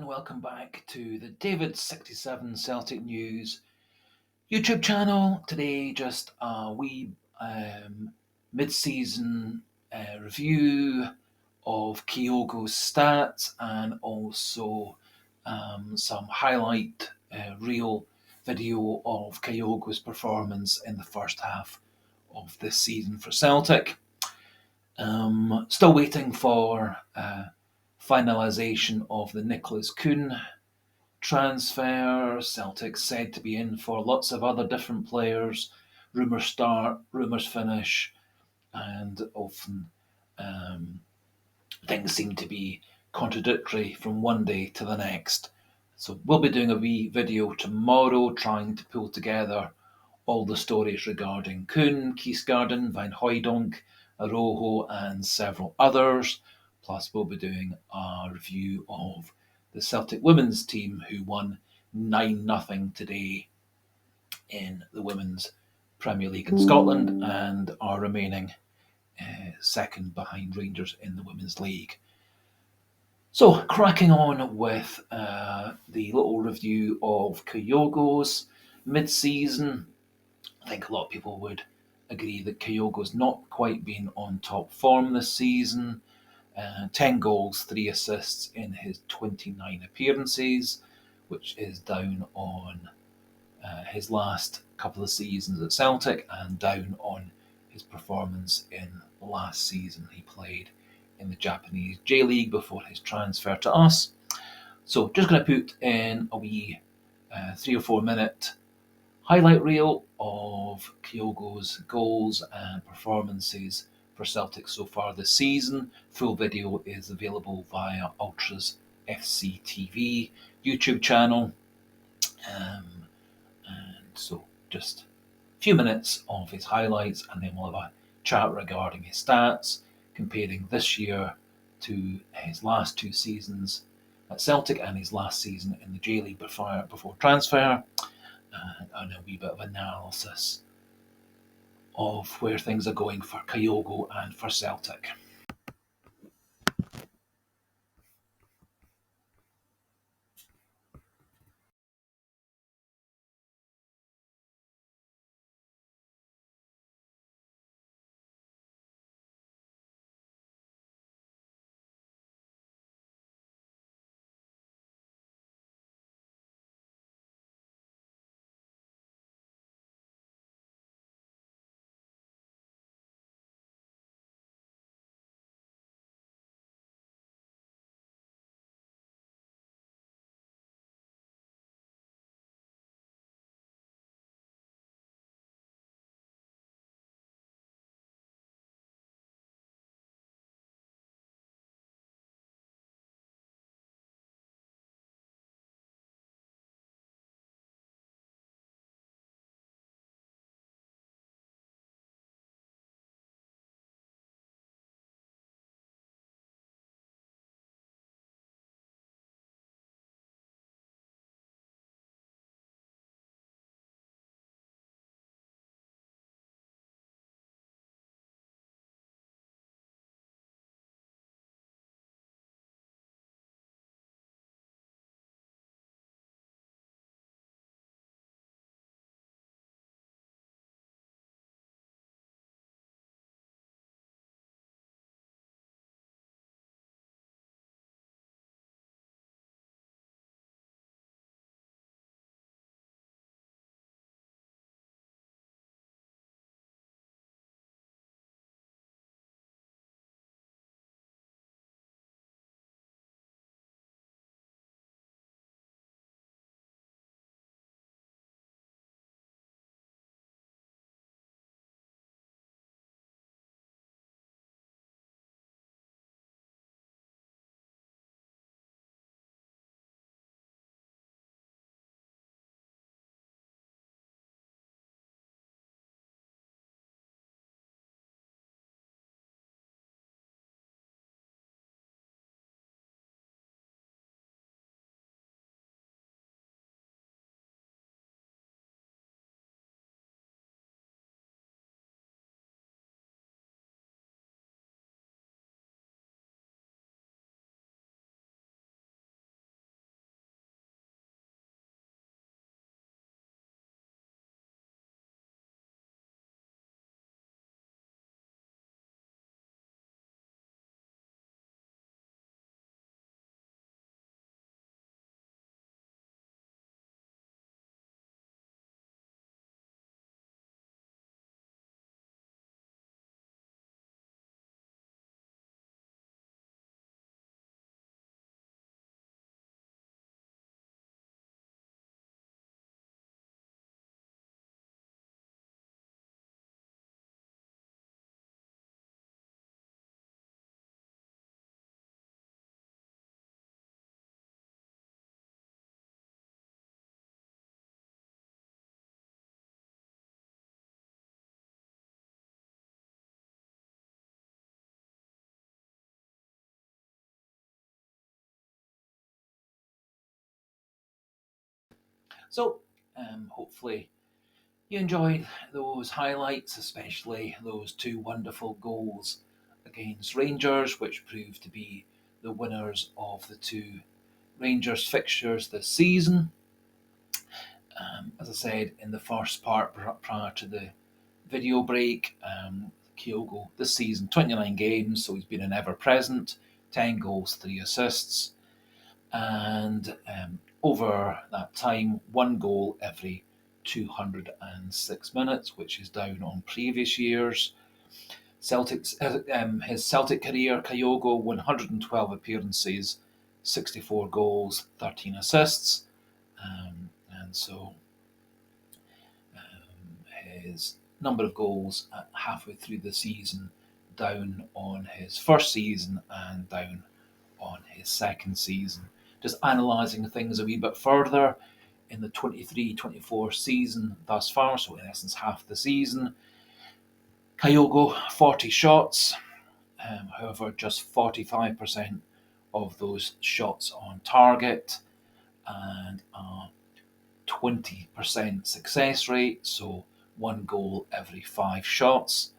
and welcome back to the David67 Celtic News YouTube channel. Today, just a wee mid-season review of Kyogo's stats and also some highlight reel video of Kyogo's performance in the first half of this season for Celtic. Still waiting for finalisation of the Nicholas Kuhn transfer. Celtic said to be in for lots of other different players. Rumours start, rumours finish, and often things seem to be contradictory from one day to the next. So we'll be doing a wee video tomorrow trying to pull together all the stories regarding Kuhn, Kiesgarden, Van Hooijdonk, Arojo, and several others. Plus, we'll be doing a review of the Celtic women's team who won 9-0 today in the Women's Premier League in Scotland and are remaining second behind Rangers in the Women's League. So, cracking on with the little review of Kyogo's mid-season. I think a lot of people would agree that Kyogo's not quite been on top form this season. 10 goals, 3 assists in his 29 appearances, which is down on his last couple of seasons at Celtic and down on his performance in last season. He played in the Japanese J-League before his transfer to us. So just going to put in a wee 3 or 4 minute highlight reel of Kyogo's goals and performances for Celtic so far this season. Full video is available via Ultras FC TV YouTube channel. And so just a few minutes of his highlights, and then we'll have a chat regarding his stats, comparing this year to his last 2 seasons at Celtic and his last season in the J-League before transfer, and a wee bit of analysis of where things are going for Kyogo and for Celtic. So hopefully you enjoyed those highlights, especially those two wonderful goals against Rangers, which proved to be the winners of the two Rangers fixtures this season. As I said in the first part prior to the video break, Kyogo this season, 29 games, so he's been an ever present, 10 goals, 3 assists, and over that time, 1 goal every 206 minutes, which is down on previous years. His Celtic career, Kyogo, 112 appearances, 64 goals, 13 assists, and so his number of goals at halfway through the season down on his first season and down on his second season. Just analysing things a wee bit further, in the 23-24 season thus far, so in essence half the season, Kyogo 40 shots, however just 45% of those shots on target and a 20% success rate, so 1 goal every 5 shots.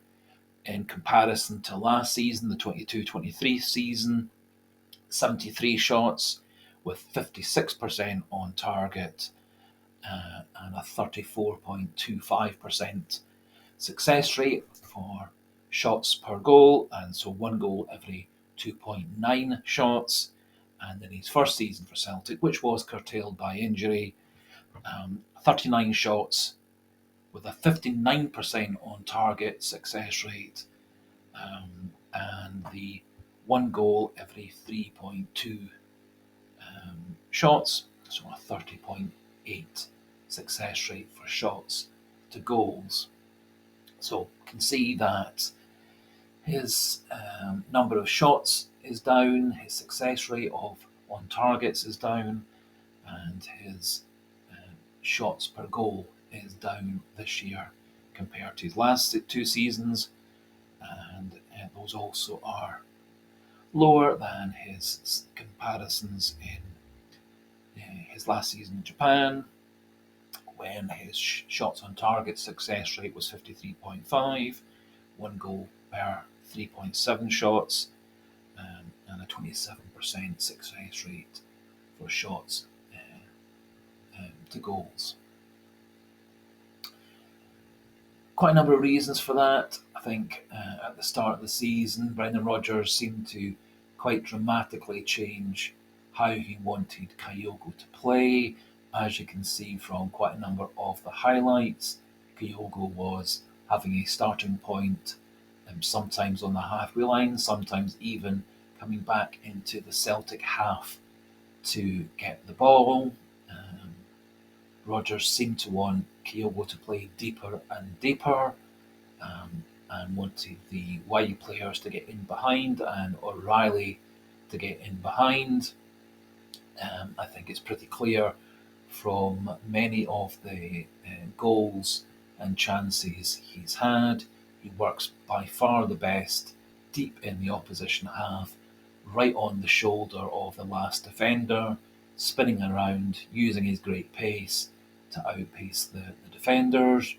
In comparison to last season, the 22-23 season, 73 shots with 56% on target and a 34.25% success rate for shots per goal, and so 1 goal every 2.9 shots. And in his first season for Celtic, which was curtailed by injury, 39 shots with a 59% on target success rate, and the 1 goal every 3.2 shots, so a 30.8 success rate for shots to goals. So you can see that his number of shots is down, his success rate on targets is down, and his shots per goal is down this year compared to his last 2 seasons, and those also are lower than his comparisons in his last season in Japan, when his shots on target success rate was 53.5, 1 goal per 3.7 shots, and a 27% success rate for shots to goals. Quite a number of reasons for that. I think at the start of the season, Brendan Rodgers seemed to quite dramatically change how he wanted Kyogo to play. As you can see from quite a number of the highlights, Kyogo was having a starting point, sometimes on the halfway line, sometimes even coming back into the Celtic half to get the ball. Rodgers seemed to want Kyogo to play deeper and deeper, and wanted the wide players to get in behind and O'Reilly to get in behind. I think it's pretty clear from many of the goals and chances he's had, he works by far the best deep in the opposition half, right on the shoulder of the last defender, spinning around, using his great pace to outpace the defenders.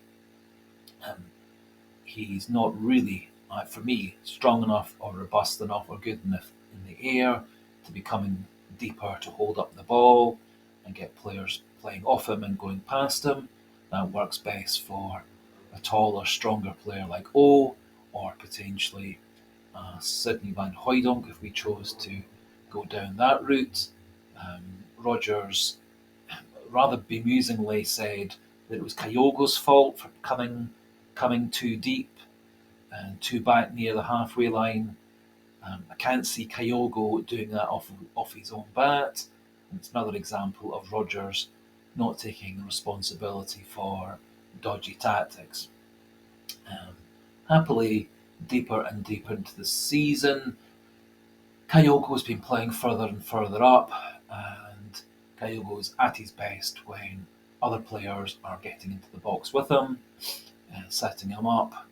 He's not really, for me, strong enough or robust enough or good enough in the air to be coming deeper to hold up the ball and get players playing off him and going past him. That works best for a taller, stronger player like O, or potentially Sidney van Hooijdonk if we chose to go down that route. Rodgers rather bemusingly said that it was Kyogo's fault for coming too deep and too back near the halfway line. I can't see Kyogo doing that off his own bat. And it's another example of Rodgers not taking responsibility for dodgy tactics. Happily, deeper and deeper into the season, Kyogo's been playing further and further up, and Kyogo's at his best when other players are getting into the box with him, setting him up,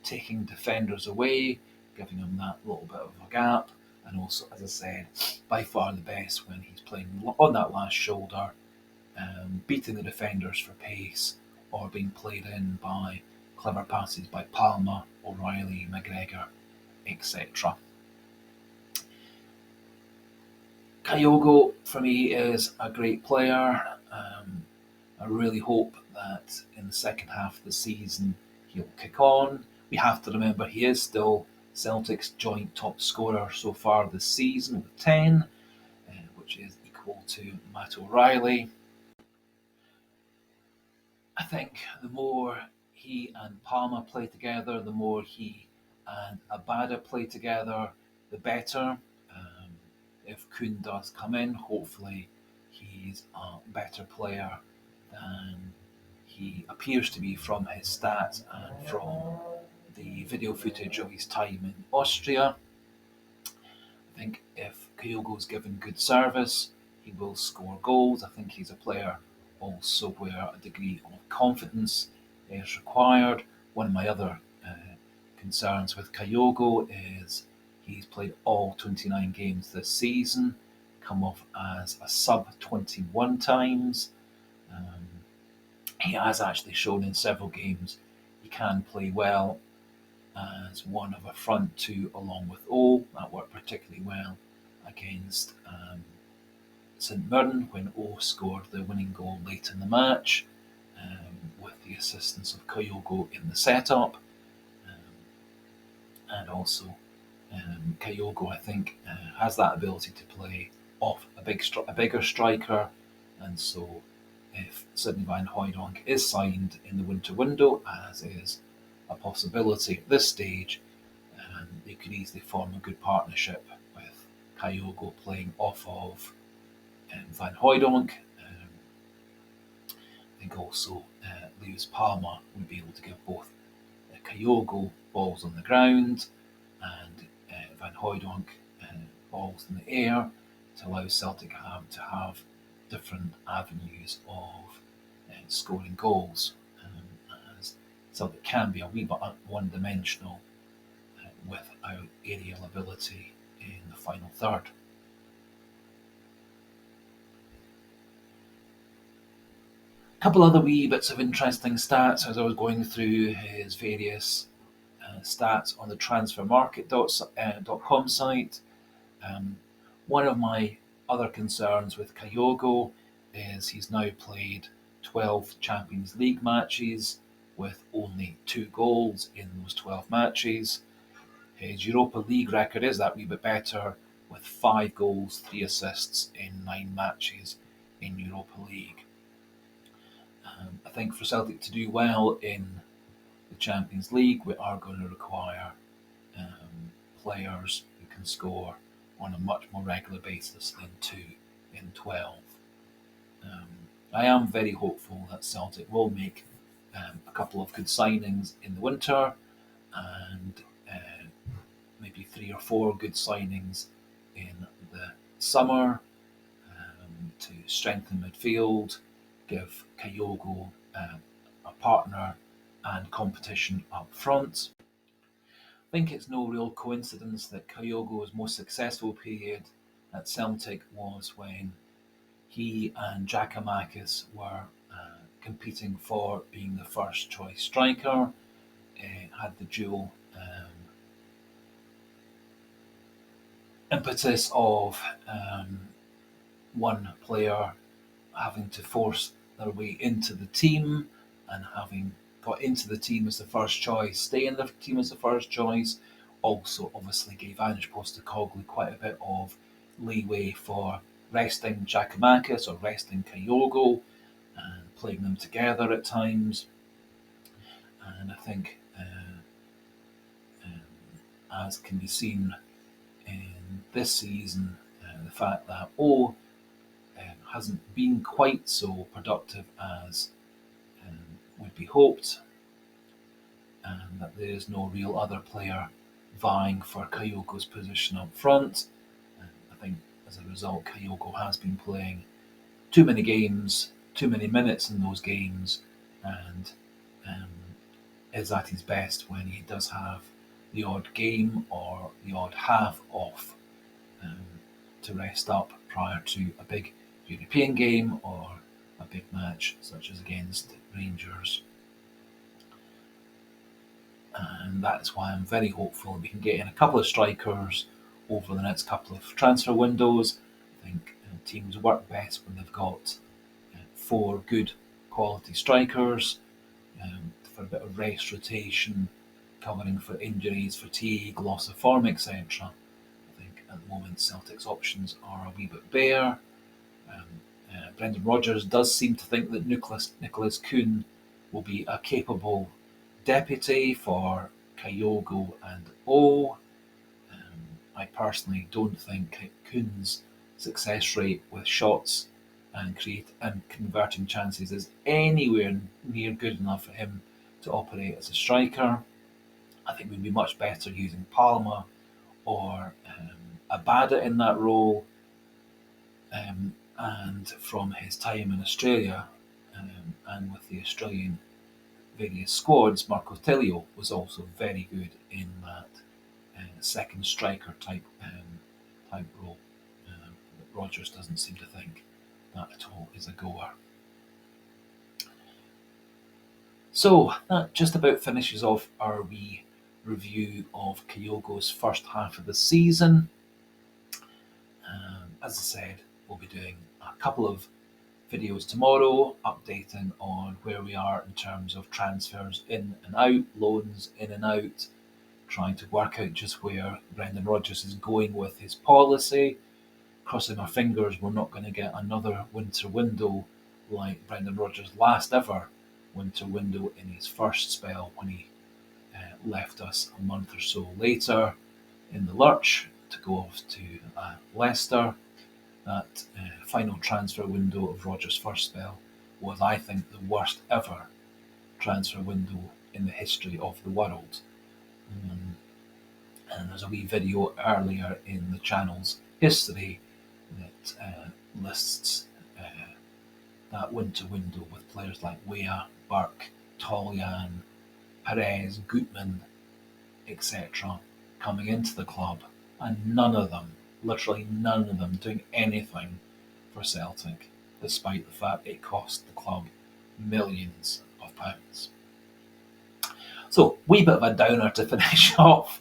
taking defenders away, giving him that little bit of a gap, and also, as I said, by far the best when he's playing on that last shoulder, beating the defenders for pace or being played in by clever passes by Palmer, O'Reilly, McGregor, etc. Kyogo, for me, is a great player. I really hope that in the second half of the season he'll kick on. We have to remember he is still Celtic's joint top scorer so far this season with 10, which is equal to Matt O'Reilly. I think the more he and Palmer play together, the more he and Abada play together, the better. If Kuhn does come in, hopefully he's a better player than he appears to be from his stats and from the video footage of his time in Austria. I think if Kyogo's given good service, he will score goals. I think he's a player also where a degree of confidence is required. One of my other concerns with Kyogo is he's played all 29 games this season, come off as a sub 21 times. He has actually shown in several games he can play well as one of a front two along with O. That worked particularly well against St Mirren when O scored the winning goal late in the match with the assistance of Kyogo in the setup. And also Kyogo, I think, has that ability to play off a bigger striker, and so if Sidney van Hooijdonk is signed in the winter window, as is a possibility at this stage, they could easily form a good partnership with Kyogo playing off of Van Hooijdonk. I think also Lewis Palmer would be able to give both Kyogo balls on the ground and Van Hooijdonk balls in the air to allow Celtic to have different avenues of scoring goals, as Celtic can be a wee bit one-dimensional without aerial ability in the final third. A couple other wee bits of interesting stats as I was going through his various stats on the transfermarket.com site. One of my other concerns with Kyogo is he's now played 12 Champions League matches with only 2 goals in those 12 matches. His Europa League record is that wee bit better with 5 goals, 3 assists in 9 matches in Europa League. I think for Celtic to do well in the Champions League, we are going to require players who can score on a much more regular basis than 2 in 12. I am very hopeful that Celtic will make a couple of good signings in the winter and maybe 3 or 4 good signings in the summer to strengthen midfield, give Kyogo a partner and competition up front. I think it's no real coincidence that Kyogo's most successful period at Celtic was when he and Giakoumakis were competing for being the first choice striker. Had the dual impetus of one player having to force their way into the team and having got into the team as the first choice, stay in the team as the first choice. Also, obviously, gave Ange Postecoglou quite a bit of leeway for resting Giakoumakis or resting Kyogo and playing them together at times. And I think, as can be seen in this season, the fact that O hasn't been quite so productive as would be hoped, and that there is no real other player vying for Kyogo's position up front. I think as a result, Kyogo has been playing too many games, too many minutes in those games, and is at his best when he does have the odd game or the odd half off to rest up prior to a big European game or a big match, such as against Rangers. And that is why I'm very hopeful we can get in a couple of strikers over the next couple of transfer windows. I think teams work best when they've got 4 good quality strikers for a bit of rest, rotation, covering for injuries, fatigue, loss of form, etc. I think at the moment Celtic's options are a wee bit bare. Brendan Rodgers does seem to think that Nicholas Kuhn will be a capable deputy for Kyogo and O. I personally don't think Kuhn's success rate with shots and converting chances is anywhere near good enough for him to operate as a striker. I think we'd be much better using Palma or Abada in that role. And from his time in Australia and with the Australian various squads, Marco Tilio was also very good in that second striker type role. But Rodgers doesn't seem to think that at all is a goer. So that just about finishes off our wee review of Kyogo's first half of the season. As I said, we'll be doing a couple of videos tomorrow, updating on where we are in terms of transfers in and out, loans in and out, trying to work out just where Brendan Rodgers is going with his policy. Crossing our fingers we're not going to get another winter window like Brendan Rodgers' last ever winter window in his first spell when he left us a month or so later in the lurch to go off to Leicester. That final transfer window of Rodgers' first spell was, I think, the worst ever transfer window in the history of the world. And there's a wee video earlier in the channel's history that lists that winter window with players like Weah, Burke, Toljan, Perez, Gutman, etc. coming into the club, and none of them, literally none of them, doing anything for Celtic, despite the fact it cost the club millions of pounds. So, wee bit of a downer to finish off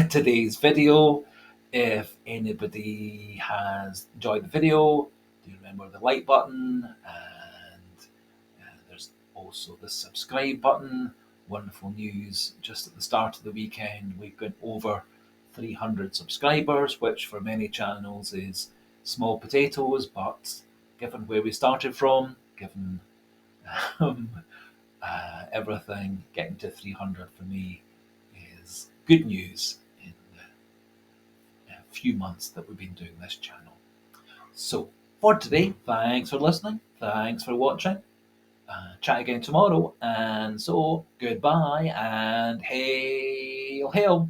today's video. If anybody has enjoyed the video, do remember the like button, and there's also the subscribe button. Wonderful news, just at the start of the weekend we've got over 300 subscribers, which for many channels is small potatoes, but given where we started from, given everything, getting to 300 for me is good news in the few months that we've been doing this channel. So for today, thanks for listening, thanks for watching. Chat again tomorrow, and so goodbye and hail, hail.